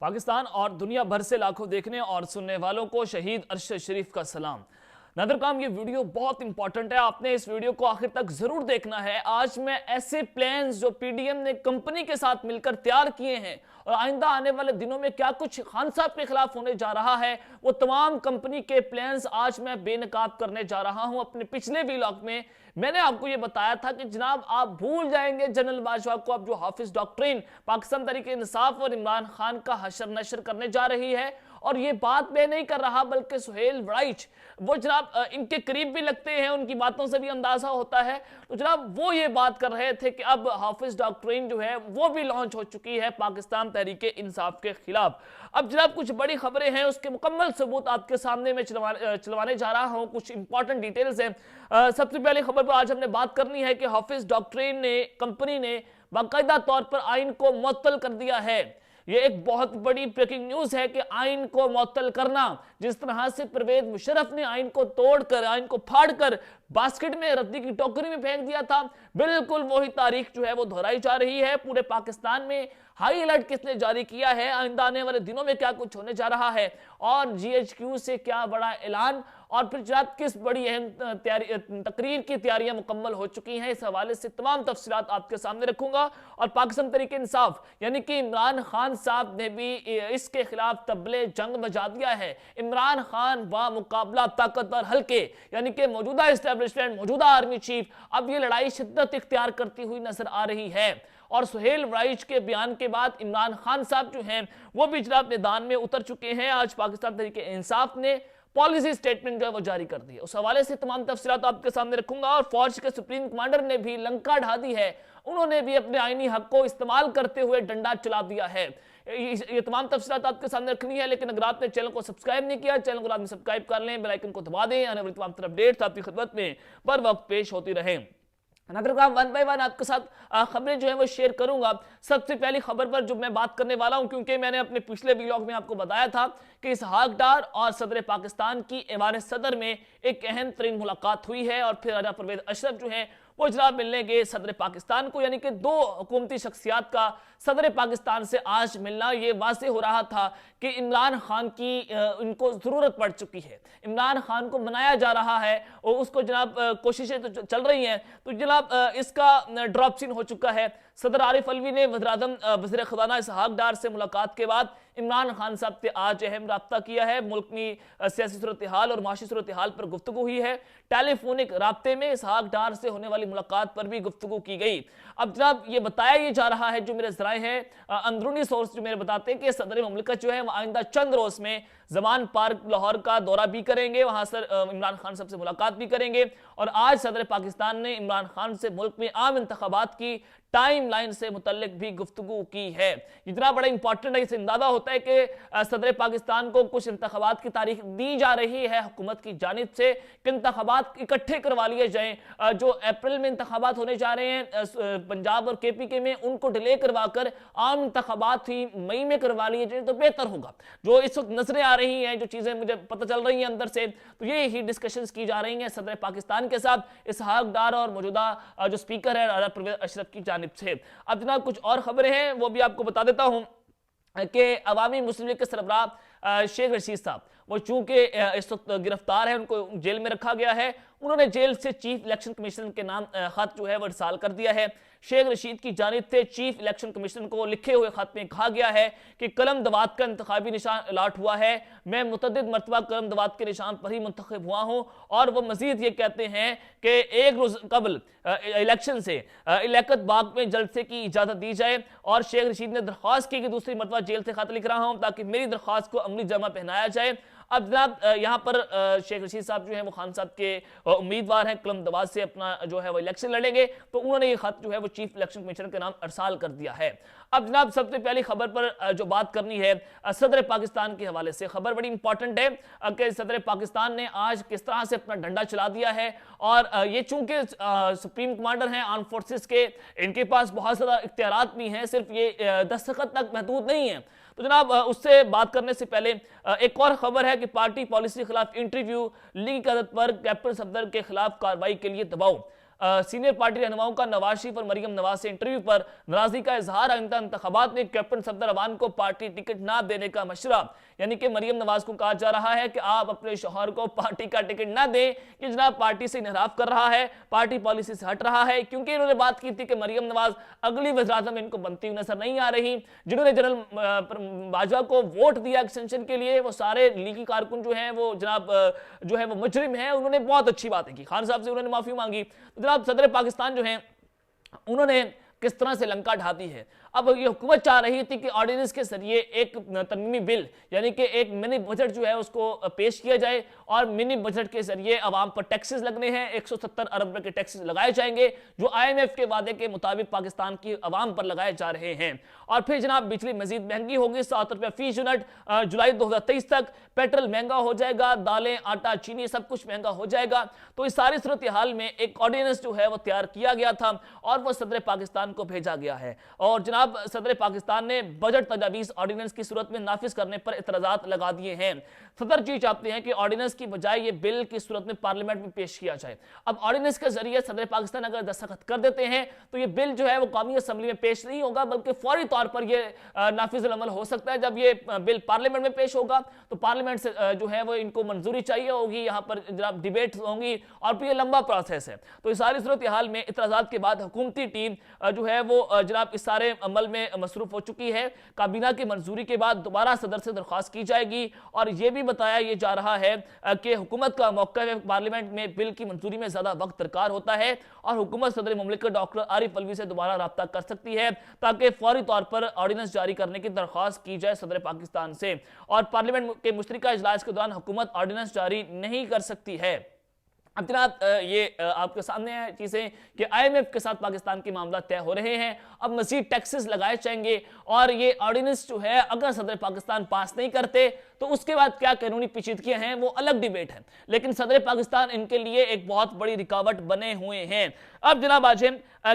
पाकिस्तान और दुनिया भर से लाखों देखने और सुनने वालों को शहीद अरशद शरीफ का सलाम। नदरकाम, ये वीडियो बहुत इंपॉर्टेंट है, आपने इस वीडियो को आखिर तक जरूर देखना है। आज मैं ऐसे प्लान्स जो पीडीएम ने कंपनी के साथ मिलकर तैयार किए हैं और आइंदा आने वाले दिनों में क्या कुछ खान साहब के खिलाफ होने जा रहा है, वो तमाम कंपनी के प्लान्स आज मैं बेनकाब करने जा रहा हूं। अपने पिछले व्लॉग में मैंने आपको ये बताया था कि जनाब आप भूल जाएंगे जनरल बाजवा को, अब जो हाफिज डॉक्ट्रिन पाकिस्तान तहरीक इंसाफ और इमरान खान का हशर नशर करने जा रही है। और ये बात मैं नहीं कर रहा बल्कि सुहेल वड़ाइच, वो जनाब इनके करीब भी लगते हैं, उनकी बातों से भी अंदाजा होता है। तो जनाब वो ये बात कर रहे थे कि अब हाफिज डॉक्ट्रिन जो है वो भी लॉन्च हो चुकी है पाकिस्तान तहरीक इंसाफ के खिलाफ। अब जनाब कुछ बड़ी खबरें हैं, उसके मुकम्मल सबूत आपके सामने में चलवाने जा रहा हूं। कुछ इंपॉर्टेंट डिटेल्स हैं। सबसे पहले खबर पर आज हमने बात करनी है कि हाफिज डॉक्ट्रिन ने कंपनी ने बाकायदा तौर पर आइन को मुअत्तल कर दिया है। ये एक बहुत बड़ी ब्रेकिंग न्यूज है कि आइन को मुअत्तल करना, जिस तरह से परवेज मुशर्रफ ने आइन को तोड़कर, आइन को फाड़कर बास्केट में, रद्दी की टोकरी में फेंक दिया था, बिल्कुल वही तारीख जो है वो दोहराई जा रही है। पूरे पाकिस्तान में हाई अलर्ट किसने जारी किया है, आइंदा आने वाले दिनों में क्या कुछ होने जा रहा है और जीएचक्यू से क्या बड़ा ऐलान और फिर जनाब किस बड़ी अहम तकरीर की तैयारियां मुकम्मल हो चुकी हैं, इस हवाले से तमाम तफसीलात आपके सामने रखूंगा। और पाकिस्तान तहरीक इंसाफ यानी कि इमरान खान साहब ने भी इसके खिलाफ तबले जंग बजा दिया है। इमरान खान व मुकाबला ताकतवर हल्के यानी कि मौजूदा एस्टेब्लिशमेंट, मौजूदा आर्मी चीफ, अब ये लड़ाई शिद्दत इख्तियार करती हुई नजर आ रही है। और सुहेल वड़ाइच के बयान के बाद इमरान खान साहब जो हैं वो भी जनाब मैदान में उतर चुके हैं। आज पाकिस्तान तहरीक इंसाफ ने पॉलिसी स्टेटमेंट जो है वो जारी कर दी है, उस हवाले से तमाम तफसीलात आपके सामने रखूंगा। और फौज के सुप्रीम कमांडर ने भी लंका ढा दी है, उन्होंने भी अपने आईनी हक को इस्तेमाल करते हुए डंडा चला दिया है। ये तमाम तफसीलात आपके सामने रखनी है, लेकिन अगर आपने चैनल को सब्सक्राइब नहीं किया, चैनल को आपने सब्सक्राइब कर लें, बेल आइकन को दबा दें, आने वाली तमाम अपडेट्स आपकी खिदमत में बर वक्त पेश होती रहे। नदरकाम वन बाय वन आपके साथ खबरें जो है वो शेयर करूंगा। सबसे पहली खबर पर जो मैं बात करने वाला हूं, क्योंकि मैंने अपने पिछले व्लॉग में आपको बताया था कि इसहाक डार और सदर पाकिस्तान की ऐवान सदर में एक अहम तरीन मुलाकात हुई है और फिर राजा परवेज अशरफ जो है वो जनाब मिलने गए सदर पाकिस्तान को, यानी कि दो हुकूमती शख्सियात का सदर पाकिस्तान से आज मिलना। ये वाज़ेह हो रहा था कि इमरान खान की इनको ज़रूरत पड़ चुकी है, इमरान खान को मनाया जा रहा है और उसको जनाब कोशिशें तो चल रही हैं, तो जनाब इसका ड्रॉप सीन हो चुका है। सदर आरिफ अलवी ने वज़ीर-ए-आज़म वज़ीर ख़ज़ाना इसहाक डार से मुलाकात के बाद इमरान खान साहब से आज अहम रब्ता किया है। मुल्क में सियासी सूरत हाल और माशी सूरत हाल पर गुफ्तगू हुई है। टेलीफोनिक राब्ते में इसहाक डार से होने वाली मुलाकात पर भी गुफ्तगू की गई। अब जनाब ये बताया ये जा रहा है, जो मेरे ज़राए हैं अंदरूनी सोर्स जो मेरे बताते हैं कि सदर मुमलिकत जो है वो आइंदा चंद रोज़ में जमान पार्क लाहौर का दौरा भी करेंगे, वहां से इमरान खान साहब से मुलाकात भी करेंगे। और आज सदर पाकिस्तान ने इमरान खान से मुल्क में आम इंतखाबात की टाइम लाइन से मुतल्लिक भी गुफ्तगू की है। इतना बड़ा इंपॉर्टेंट है, इससे अंदाजा होता है कि सदर पाकिस्तान को कुछ इंतखाबात की तारीख दी जा रही है हुकूमत की जानिब से कि इंतखाबात इकट्ठे करवा लिए जाएं। जो अप्रैल में इंतखाबात होने जा रहे हैं पंजाब और केपीके में, उनको डिले करवा कर आम इंतखाबात ही मई में करवा लिए जाए तो बेहतर होगा। जो इस वक्त नजरें आ रही हैं, जो चीजें मुझे पता चल रही हैं अंदर से, तो ये ही डिस्कशंस की जा रही हैं सदर पाकिस्तान के साथ इसहाक डार और मौजूदा जो स्पीकर है राजा परवेज अशरफ की जानिब से। अब जनाब कुछ और खबरें हैं वो भी आपको बता देता हूं कि अवामी मुस्लिम लीग के सरबराह शेख रशीद साहब, वो चूंकि इस वक्त गिरफ्तार है, उनको जेल में रखा गया है, उन्होंने जेल से चीफ इलेक्शन कमीशन के नाम खत जो है वो इरसाल कर दिया है। शेख रशीद की जानिब से चीफ इलेक्शन कमीशन को लिखे हुए खत में कहा गया है कि कलम दवात का इंतखाबी निशान अलाट हुआ है, मैं मुतअद्दिद मरतबा कलम दवात के निशान पर ही मुंतखब हुआ हूँ। और वो मजीद ये कहते हैं कि एक रोज कबल इलेक्शन से लियाकत बाग में जलसे की इजाजत दी जाए। और शेख रशीद ने दरख्वास्त की कि दूसरी मरतबा जेल से खत लिख रहा हूँ ताकि मेरी दरख्वास्त को अमली जमा पहनाया जाए। अब जनाब यहाँ पर शेख रशीद साहब जो है वो खान साहब के उम्मीदवार हैं, कलम दवात से अपना जो है वो इलेक्शन लड़ेंगे, तो उन्होंने ये खत जो है वो चीफ इलेक्शन कमीशन के नाम अरसाल कर दिया है। अब जनाब सबसे पहली खबर पर जो बात करनी है सदर पाकिस्तान के हवाले से, खबर बड़ी इंपॉर्टेंट है कि सदर पाकिस्तान ने आज किस तरह से अपना डंडा चला दिया है। और ये चूंकि सुप्रीम कमांडर हैं आर्म फोर्सेस के, इनके पास बहुत ज़्यादा इख्तियारात भी हैं, सिर्फ ये दस्तखत तक महदूद नहीं है। तो जनाब उससे बात करने से पहले एक और खबर है कि पार्टी पॉलिसी के खिलाफ इंटरव्यू, लीग की क़यादत पर कैप्टन सफदर के खिलाफ कार्रवाई के लिए दबाव। सीनियर पार्टी रहनुमाओं का नवाज शरीफ और मरियम नवाज से इंटरव्यू पर नाराजगी का इजहार। आइंदा इंतखाबात में कैप्टन सफदर अवान को पार्टी टिकट ना देने का मशवरा, यानी कि मरियम नवाज को कहा जा रहा है कि आप अपने शौहर को पार्टी का टिकट ना दें, कि जनाब पार्टी से इनहराफ कर रहा है, पार्टी पॉलिसी से हट रहा है, क्योंकि इन्होंने बात की थी कि मरियम नवाज अगली वज़ीर-ए-आज़म में इनको बनती हुई नजर नहीं आ रही। जिन्होंने जनरल बाजवा को वोट दिया एक्सटेंशन के लिए, वो सारे लीगी कारकुन जो हैं वो जनाब जो है वो मुजरिम है। उन्होंने बहुत अच्छी बातें की, खान साहब से उन्होंने माफी मांगी। तो जनाब सदर पाकिस्तान जो हैं उन्होंने किस तरह से लंका ढा दी है। अब ये हुकूमत चाह रही थी कि ऑर्डिनेंस के जरिए एक तरमीमी बिल, यानी कि एक मिनी बजट जो है उसको पेश किया जाए और मिनी बजट के जरिए आवाम पर टैक्सेस लगने हैं, 170 अरब रुपए के टैक्सेस लगाए जाएंगे जो IMF के वादे के मुताबिक पाकिस्तान की आवाम पर लगाए जा रहे हैं। और फिर जनाब बिजली मजीद महंगी होगी, 7 रुपये फी यूनिट जुलाई 2023 तक। पेट्रोल महंगा हो जाएगा, दालें, आटा, चीनी सब कुछ महंगा हो जाएगा। तो इस सारी सूरत हाल में एक ऑर्डिनेंस जो है वो तैयार किया गया था और वो सदर पाकिस्तान को भेजा गया है। और जनाब सदर पाकिस्तान ने बजट तजावीज़ ऑर्डिनेंस की सूरत में नाफिज करने पर इतराजात लगा दिए हैं। सदर जी चाहते हैं कि ऑर्डिनेंस की बजाय ये बिल की सूरत में पार्लियामेंट में पेश किया जाए। अब ऑर्डिनेंस के जरिए सदर पाकिस्तान अगर दस्तखत कर देते हैं तो ये बिल जो है वो कौमी असम्बली में पेश नहीं होगा, बल्कि फौरी तौर पर ये नाफिज अमल हो सकता है। जब ये बिल पार्लियामेंट में पेश होगा तो पार्लियामेंट से जो है वो इनको मंजूरी चाहिए होगी, यहाँ पर जनाब डिबेट होंगी और फिर ये लंबा प्रोसेस है। तो इस सारी सूरत हाल में इतराजात के बाद हुकूमती टीम जो है वो जनाब इस सारे अमल में मसरूफ हो चुकी है। काबीना की मंजूरी के बाद दोबारा सदर से दरख्वास्त की जाएगी और यह भी बताया ये जा रहा है कि हुकूमत का मौका है, पार्लियामेंट में बिल की मंजूरी में ज्यादा वक्त दरकार होता है और हुकूमत सदर मुमलिकत डॉक्टर आरिफ अलवी से दोबारा रब्ता कर सकती है ताकि फौरी तौर पर ऑर्डिनेंस जारी करने की दरख्वास्त की जाए सदर पाकिस्तान से। और पार्लियामेंट के मुश्तरका इजलास के दौरान हुकूमत ऑर्डिनेंस जारी नहीं कर सकती है। अब जनाब ये आपके सामने है चीज़ें कि IMF के साथ पाकिस्तान के मामला तय हो रहे हैं। अब मजीद टैक्सेस लगाए जाएंगे और ये ऑर्डिनेंस जो है अगर सदर पाकिस्तान पास नहीं करते तो उसके बाद क्या कानूनी पेचीदगियां हैं वो अलग डिबेट है, लेकिन सदर पाकिस्तान इनके लिए एक बहुत बड़ी रुकावट बने हुए हैं। अब जनाब आज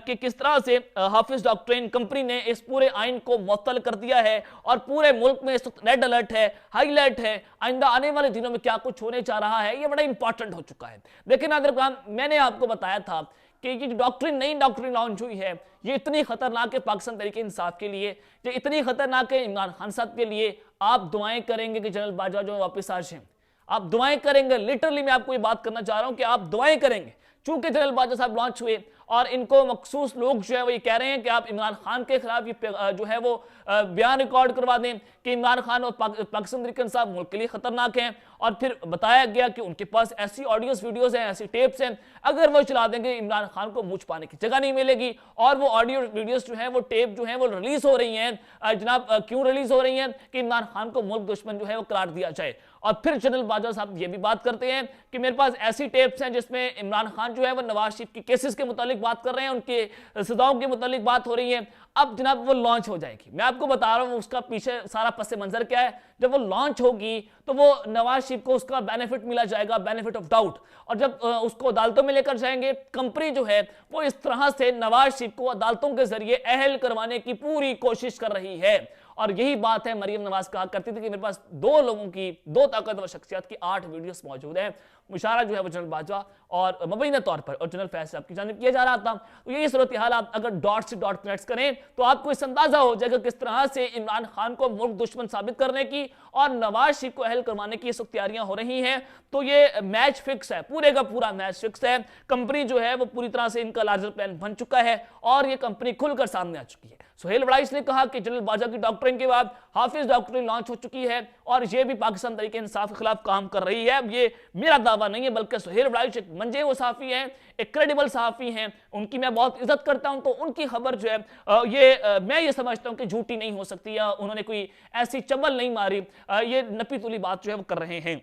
कि किस तरह से हाफिज डॉक्ट्रिन कंपनी ने इस पूरे आइन को मुअत्तल कर दिया है और पूरे मुल्क में इस वक्त रेड अलर्ट है, हाई अलर्ट है। आइंदा आने वाले दिनों में क्या कुछ होने जा रहा है ये बड़ा इंपॉर्टेंट हो चुका है। देखिए नादिर खान, मैंने आपको बताया था कि ये डॉक्ट्रिन नई डॉक्ट्रिन लॉन्च हुई है, ये इतनी खतरनाक है पाकिस्तान तहरीक इंसाफ के लिए, ये इतनी खतरनाक है इमरान खान साहब के लिए। आप दुआएं करेंगे कि जनरल बाजवा जो वापस आ जाए, आप दुआएं करेंगे, लिटरली मैं आपको ये बात करना चाह रहा हूं कि आप दुआएं करेंगे। चूंकि जनरल बाजवा साहब लॉन्च हुए और इनको मखसूस लोग जो है वो ये कह रहे हैं कि आप इमरान खान के खिलाफ ये जो है वो बयान रिकॉर्ड करवा दें कि इमरान खान और पाकिस्तान तहरीक इंसाफ मुल्क के लिए खतरनाक हैं। और फिर बताया गया कि उनके पास ऐसी ऑडियोस वीडियोस हैं, ऐसी टेप्स हैं, अगर वो चला देंगे इमरान खान को मुंह छुपाने की जगह नहीं मिलेगी। और वो ऑडियो वीडियोस जो हैं वो टेप जो हैं वो रिलीज हो रही हैं। जनाब क्यों रिलीज हो रही हैं कि इमरान खान को मुल्क दुश्मन जो है वो करार दिया जाए। और फिर जनरल बाजवा साहब ये भी बात करते हैं कि मेरे पास ऐसी टेप्स हैं जिसमें इमरान खान जो है वो नवाज शरीफ की केसेस के मुतालिक बात कर रहे हैं, उनके सजाओं के मुतालिक बात हो रही है। अब जनाब वो लॉन्च हो जाएगी, मैं आपको बता रहा हूं उसका पीछे सारा पस मंजर क्या है। जब वो लॉन्च होगी तो वो नवाज शरीफ को उसका बेनिफिट मिला जाएगा, बेनिफिट ऑफ डाउट। और जब उसको अदालतों में लेकर जाएंगे, कंपनी जो है वो इस तरह से नवाज शरीफ को अदालतों के जरिए अहल करवाने की पूरी कोशिश कर रही है। और यही बात है मरियम नवाज कहा करती थी कि मेरे पास दो लोगों की, दो ताकतवर शख्सियत की 8 वीडियोस मौजूद हैं। मुशारा जो है वो जनरल बाजवा और मुबैना तौर पर और जनरल फैज साहब की जानिब किया जा रहा था। तो यही सूरत हाल आप अगर डॉट से डॉट कनेक्ट करें तो आपको इस अंदाजा हो जाएगा किस तरह से इमरान खान को मुल्क दुश्मन साबित करने की और नवाज शरीफ को अहल करवाने की तैयारियां हो रही हैं। तो ये मैच फिक्स है, पूरे का पूरा मैच फिक्स है। कंपनी जो है वो पूरी तरह से इनका लार्जर प्लान बन चुका है और ये कंपनी खुलकर सामने आ चुकी है। सुहेल वड़ाइश ने कहा कि जनरल बाजवा की डॉक्ट्रिन के बाद हाफिज डॉक्ट्रिन लॉन्च हो चुकी है और ये भी पाकिस्तान तहरीक इंसाफ के खिलाफ काम कर रही है। ये मेरा दावा नहीं है, बल्कि सुहेल वड़ाइश एक मंजे वो सहाफी हैं, एक क्रेडिबल सहाफी हैं, उनकी मैं बहुत इज्जत करता हूं। तो उनकी खबर जो है मैं ये समझता हूं कि झूठी नहीं हो सकती या उन्होंने कोई ऐसी चबल नहीं मारी, ये नपी तुली बात जो है वो कर रहे हैं।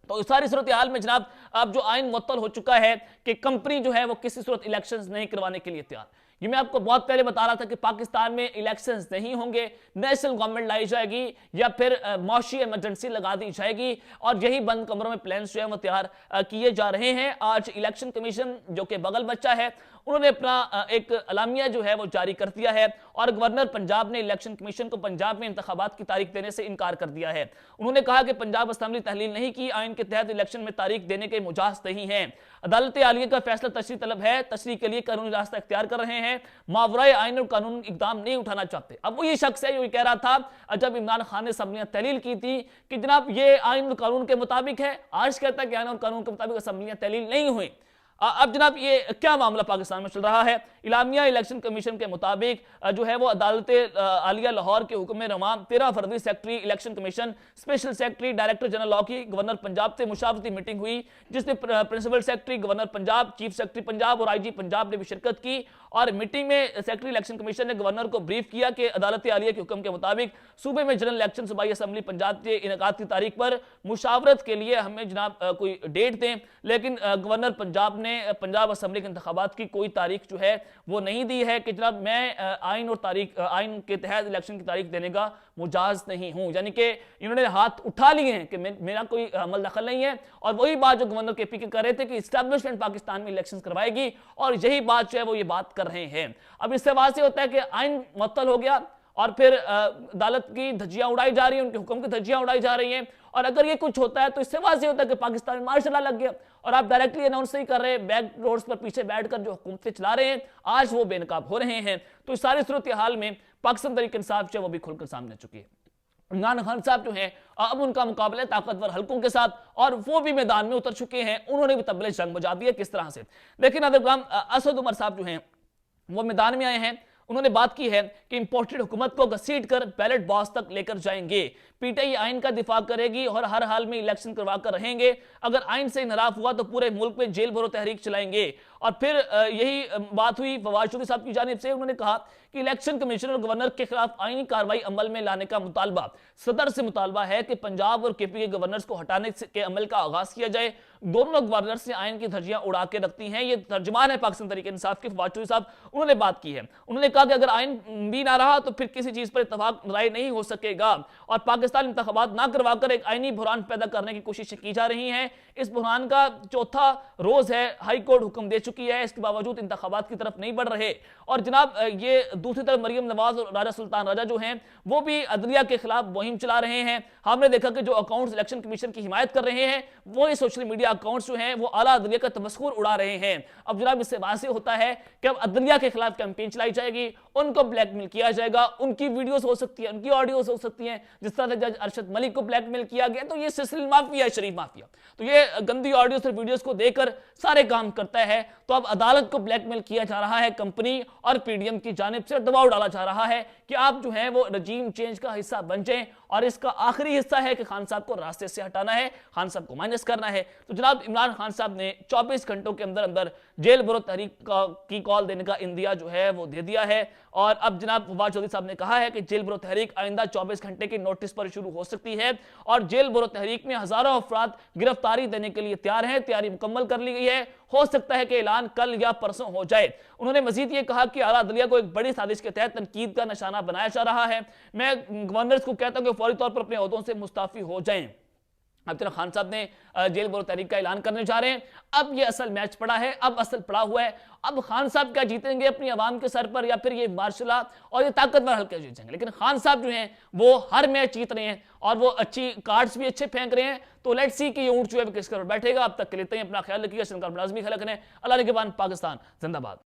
तो इस सारी सूरत हाल में जनाब अब जो आइन मुअत्तल हो चुका है कि कंपनी जो है वो किसी सूरत इलेक्शंस नहीं करवाने के लिए तैयार। ये मैं आपको बहुत पहले बता रहा था कि पाकिस्तान में इलेक्शंस नहीं होंगे, नेशनल गवर्नमेंट लाई जाएगी या फिर मौशी इमरजेंसी लगा दी जाएगी और यही बंद कमरों में प्लान्स जो है वो तैयार किए जा रहे हैं। आज इलेक्शन कमीशन जो कि बगल बच्चा है उन्होंने अपना एक अलामिया जो है वो जारी कर दिया है और गवर्नर पंजाब ने इलेक्शन कमीशन को पंजाब में इंतखाबात की तारीख देने से इनकार कर दिया है। उन्होंने कहा कि पंजाब असेंबली तहलील नहीं की, आइन के तहत इलेक्शन में तारीख देने के मुजाज नहीं है। अदालत आलिया का फैसला तशरीह तलब है, तशरीह के लिए कानूनी रास्ता इख्तियार कर रहे हैं, मावराए आइन और कानून इकदाम नहीं उठाना चाहते। अब वो ये शख्स है जो कह रहा था जब इमरान खान ने असम्बलियां तहलील की थी कि जनाब ये आइन और कानून के मुताबिक है, आज कहता है कि आइन और कानून के मुताबिक असम्बलियां तहलील नहीं हुई। अब जनाब ये क्या मामला पाकिस्तान में चल रहा है? इलामिया इलेक्शन कमीशन के मुताबिक जो है वो अदालत आलिया लाहौर के हुक्म रवा 13 फरवरी secretary election commission, special secretary, director general law की गवर्नर पंजाब से मुशावरती मीटिंग हुई, जिसमें principal secretary governor Punjab, chief secretary Punjab और IG पंजाब ने भी शिरकत की। और मीटिंग में सेक्रेटरी इलेक्शन कमीशन ने गवर्नर को ब्रीफ किया कि अदालत आलिया के हुक्म के मुताबिक सूबे में जनरल इलेक्शन सूबाई असम्बली पंजाब के इनेकाद की तारीख पर मुशावरत के लिए हमें जनाब कोई डेट दें, लेकिन गवर्नर पंजाब ने पंजाब असम्बली के इंतखाबात की कोई तारीख जो है वो नहीं दी है कि जनाब मैं आइन के तहत इलेक्शन की तारीख देने का मुजाज नहीं हूं। यानी कि इन्होंने हाथ उठा लिए हैं कि मेरा कोई अमल दखल नहीं है। और वही बात जो गवर्नर के PK कर रहे थे कि इस्टेब्लिशमेंट पाकिस्तान में इलेक्शन करवाएगी, और यही बात जो है वो ये बात कर रहे हैं। अब इससे वाज़ेह होता है कि आइन मुअत्तल हो गया और फिर अदालत की धज्जियां उड़ाई जा रही हैं, उनके हुक्म की धज्जियां उड़ाई जा रही हैं। और अगर ये कुछ होता है तो इससे वाज़ेह होता है कि पाकिस्तान में मार्शल लॉ लग गया और आप डायरेक्टली अनाउंस नहीं कर रहे, बैक डोर्स पर पीछे बैठकर जो हुकूमतें चला रहे हैं आज वो बेनकाब हो रहे हैं। तो इस सारी सूरत हाल में पाकिस्तान तहरीक इंसाफ जो वो भी खुलकर सामने आ चुकी है। इमरान खान साहब जो हैं अब उनका मुकाबला ताकतवर हल्कों के साथ, और वो भी मैदान में उतर चुके हैं, उन्होंने भी तबले जंग बजा दिया किस तरह से। लेकिन असद उमर साहब जो हैं वो मैदान में आए हैं, उन्होंने बात की है कि इंपोर्टेड हुकूमत को घसीट कर बैलेट बॉक्स तक लेकर जाएंगे। PTI आइन का दिफा करेगी और हर हाल में इलेक्शन करवा कर रहेंगे। अगर आइन से इनहराफ हुआ तो पूरे मुल्क में जेल भरो तहरीक चलाएंगे। और फिर यही बात हुई फवाद चौधरी साहब की जानिब से। उन्होंने कहा कि इलेक्शन कमीशन और गवर्नर के खिलाफ आईनी कार्रवाई अमल में लाने का मुतालबा सदर से मुतालबा है कि पंजाब और KP के गवर्नर्स को हटाने के अमल का आगाज किया जाए। दोनों गवर्नर से आइन की धज्जियां उड़ा के रखती हैं। ये तर्जुमान है पाकिस्तान तहरीक इंसाफ के फवाद चौधरी साहब, उन्होंने बात की है। उन्होंने कहा कि अगर आइन भी ना रहा तो फिर किसी चीज पर इत्तफाक राय नहीं हो सकेगा और पाकिस्तान इंतखाबात ना करवाकर एक आईनी बुहरान पैदा करने की कोशिश की जा रही है। इस बुहरान का चौथा रोज है, हाई कोर्ट हुक्म दे चुकी है, इसके बावजूद इंतखाबात की तरफ नहीं बढ़ रहे। और जनाब ये दूसरी तरफ मरियम नवाज और राजा सुल्तान राजा जो हैं वो भी अदलिया के खिलाफ मुहिम चला रहे हैं। हमने देखा कि जो अकाउंट्स इलेक्शन कमीशन की हिमायत कर रहे हैं वो ये सोशल मीडिया अकाउंट्स जो हैं वो आला अदलिया का तमस्कुर उड़ा रहे हैं। अब जनाब इससे वाज़ेह होता है कि अब अदलिया के खिलाफ कैंपेन चलाई जाएगी, उनको ब्लैकमेल किया जाएगा, उनकी वीडियोस हो सकती है, उनकी ऑडियोस हो सकती हैं। जिस तरह से जज अरशद मलिक को ब्लैकमेल किया गया, तो ये सिलसिला माफिया है, शरीफ माफिया। तो ये गंदी ऑडियोस और वीडियोस को देकर सारे काम करता है। तो अब अदालत को ब्लैकमेल किया जा रहा है कंपनी और PDM की जानिब से, दबाव डाला जा रहा है कि आप जो है वो रजीम चेंज का हिस्सा बन जाएं। और इसका आखिरी हिस्सा है कि खान साहब को रास्ते से हटाना है, खान साहब को माइनस करना है। तो जनाब इमरान खान साहब ने 24 घंटों के अंदर अंदर जेल भरो तहरीक की कॉल देने का इंदिया जो है वो दे दिया है। और अब जनाब फवाद चौधरी साहब ने कहा है कि जेल भरो तहरीक आइंदा 24 घंटे की नोटिस पर शुरू हो सकती है और जेल भरो तहरीक में हजारों अफराद गिरफ्तारी देने के लिए तैयार हैं। तैयारी मुकम्मल कर ली गई है, हो सकता है कि ऐलान कल या परसों हो जाए। उन्होंने मजीद ये कहा कि आला अदलिया को एक बड़ी साजिश के तहत तनकीद का निशाना बनाया जा रहा है। मैं गवर्नर्स को कहता हूं कि फौरी तौर पर अपने ओहदों से मुस्ताफी हो जाएं। अब जनाब खान साहब ने जेल भरो तहरीक का ऐलान करने जा रहे हैं। अब ये असल मैच पड़ा है, अब असल पड़ा हुआ है। अब खान साहब क्या जीतेंगे अपनी आवाम के सर पर, या फिर ये मार्शल लॉ और ये ताकतवर हल्के जीतेंगे। लेकिन खान साहब जो हैं वो हर मैच जीत रहे हैं और वो अच्छी कार्ड्स भी अच्छे फेंक रहे हैं। तो लेट्स सी कि ये ऊंट जो है किस पर बैठेगा। अब तक के लिए अपना ख्याल रखिएगा। शनकार मुलाजमी ख्याल रखें। अल्लाह ने के बाद पाकिस्तान जिंदाबाद।